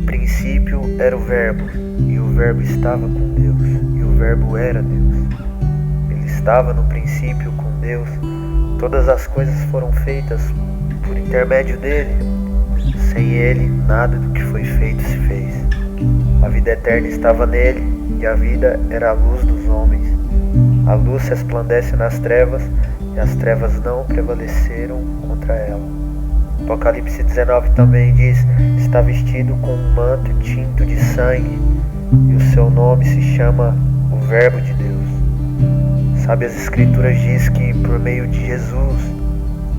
No princípio era o Verbo, e o Verbo estava com Deus, e o Verbo era Deus. Ele estava no princípio com Deus. Todas as coisas foram feitas por intermédio dele. Sem ele, nada do que foi feito se fez. A vida eterna estava nele, e a vida era a luz dos homens. A luz resplandece nas trevas, e as trevas não prevaleceram contra ela. Apocalipse 19 também diz: está vestido com um manto tinto de sangue, e o seu nome se chama o Verbo de Deus. Sabe, as Escrituras diz que por meio de Jesus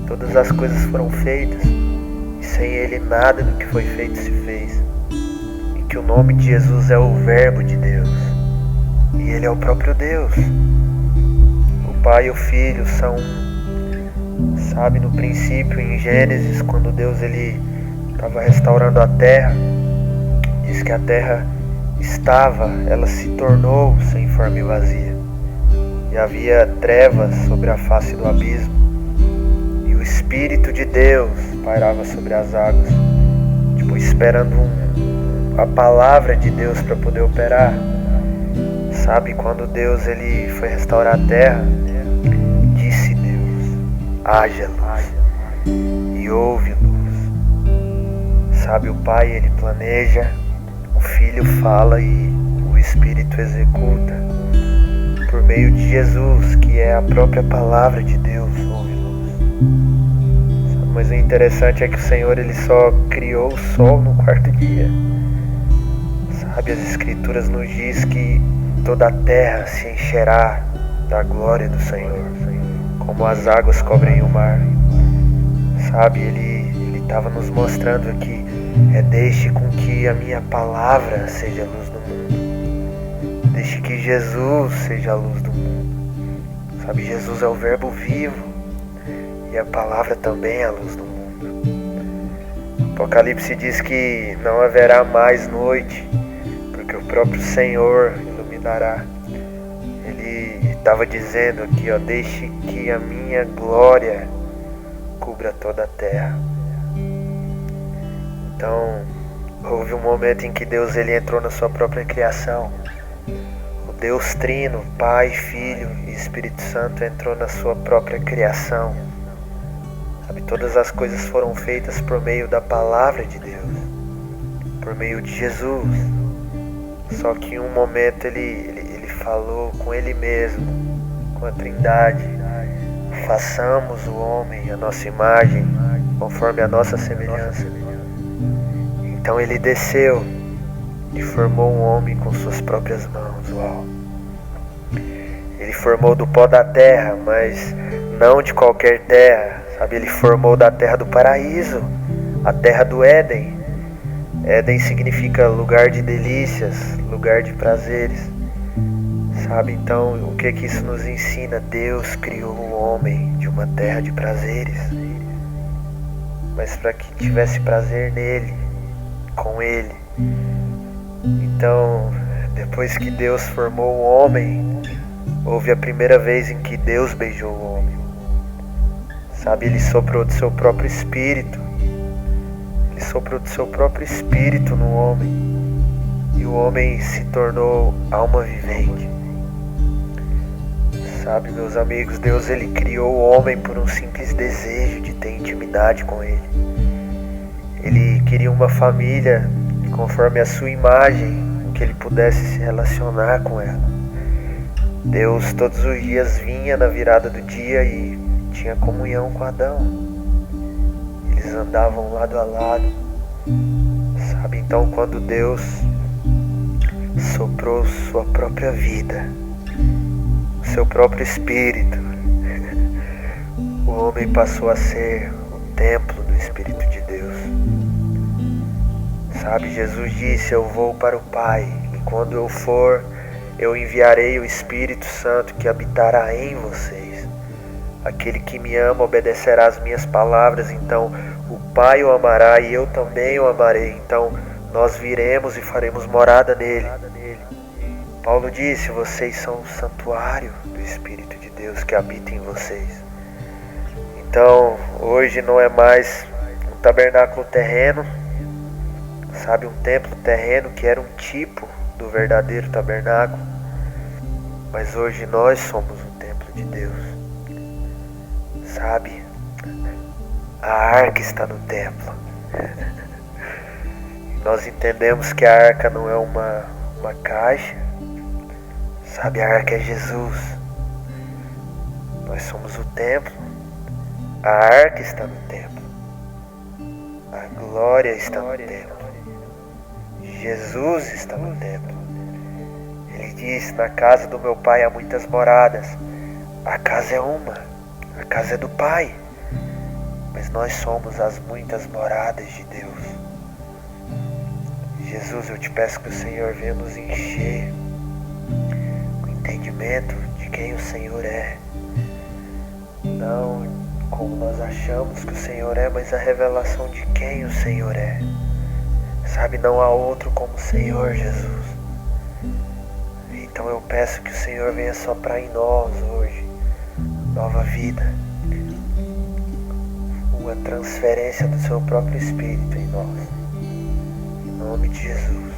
todas as coisas foram feitas, e sem ele nada do que foi feito se fez. E que o nome de Jesus é o Verbo de Deus, e ele é o próprio Deus. O Pai e o Filho são um. Sabe, no princípio, em Gênesis, quando Deus estava restaurando a terra, diz que a terra ela se tornou sem forma e vazia. E havia trevas sobre a face do abismo, e o Espírito de Deus pairava sobre as águas, esperando a palavra de Deus para poder operar. Sabe, quando Deus foi restaurar a terra, disse Deus: haja luz, e houve luz. Sabe, o Pai, ele planeja, o Filho fala e o Espírito executa. Por meio de Jesus, que é a própria palavra de Deus, houve luz. Sabe, mas o interessante é que o Senhor, ele só criou o sol no quarto dia. Sabe, as Escrituras nos diz que toda a terra se encherá da glória do Senhor, como as águas cobrem o mar. Sabe, ele estava nos mostrando aqui: deixe com que a minha palavra seja a luz do mundo. Deixe que Jesus seja a luz do mundo. Sabe, Jesus é o Verbo vivo, e a palavra também é a luz do mundo. Apocalipse diz que não haverá mais noite, porque o próprio Senhor iluminará. Ele estava dizendo aqui, deixe que a minha glória cubra toda a terra. Então, houve um momento em que Deus entrou na sua própria criação. O Deus Trino, Pai, Filho e Espírito Santo entrou na sua própria criação. Sabe, todas as coisas foram feitas por meio da palavra de Deus, por meio de Jesus. Só que em um momento ele falou com ele mesmo, com a Trindade: façamos o homem à nossa imagem, conforme a nossa semelhança. Então ele desceu e formou um homem com suas próprias mãos. Uau! Ele formou do pó da terra, mas não de qualquer terra. Sabe, ele formou da terra do paraíso, a terra do Éden. Éden significa lugar de delícias, lugar de prazeres. Sabe, então, o que isso nos ensina? Deus criou o homem de uma terra de prazeres, mas para que tivesse prazer nele, com ele. Então, depois que Deus formou o homem, houve a primeira vez em que Deus beijou o homem. Sabe, ele soprou do seu próprio espírito. Ele soprou do seu próprio espírito no homem, e o homem se tornou alma vivente. Sabe, meus amigos, Deus criou o homem por um simples desejo de ter intimidade com ele. Ele queria uma família conforme a sua imagem, em que ele pudesse se relacionar com ela. Deus todos os dias vinha na virada do dia e tinha comunhão com Adão. Eles andavam lado a lado. Sabe, então quando Deus soprou sua própria vida, seu próprio espírito, o homem passou a ser o templo do Espírito de Deus. Sabe, Jesus disse: eu vou para o Pai, e quando eu for, eu enviarei o Espírito Santo que habitará em vocês. Aquele que me ama obedecerá às minhas palavras. Então o Pai o amará e eu também o amarei. Então nós viremos e faremos morada nele. Paulo disse: vocês são o santuário do Espírito de Deus que habita em vocês. Então, hoje não é mais um tabernáculo terreno, Sabe, um templo terreno que era um tipo do verdadeiro tabernáculo. Mas hoje nós somos o templo de Deus. Sabe, a arca está no templo. Nós entendemos que a arca não é uma caixa. Sabe, a arca é Jesus. Nós somos o templo. A arca está no templo. A glória está no templo. Jesus está no templo. Ele diz: na casa do meu pai há muitas moradas. A casa é uma. A casa é do Pai. Mas nós somos as muitas moradas de Deus. Jesus, eu te peço que o Senhor venha nos encher com o entendimento de quem o Senhor é. Não como nós achamos que o Senhor é, mas a revelação de quem o Senhor é. Sabe, não há outro como o Senhor, Jesus. Então eu peço que o Senhor venha soprar em nós hoje nova vida, uma transferência do seu próprio Espírito em nós. Em nome de Jesus.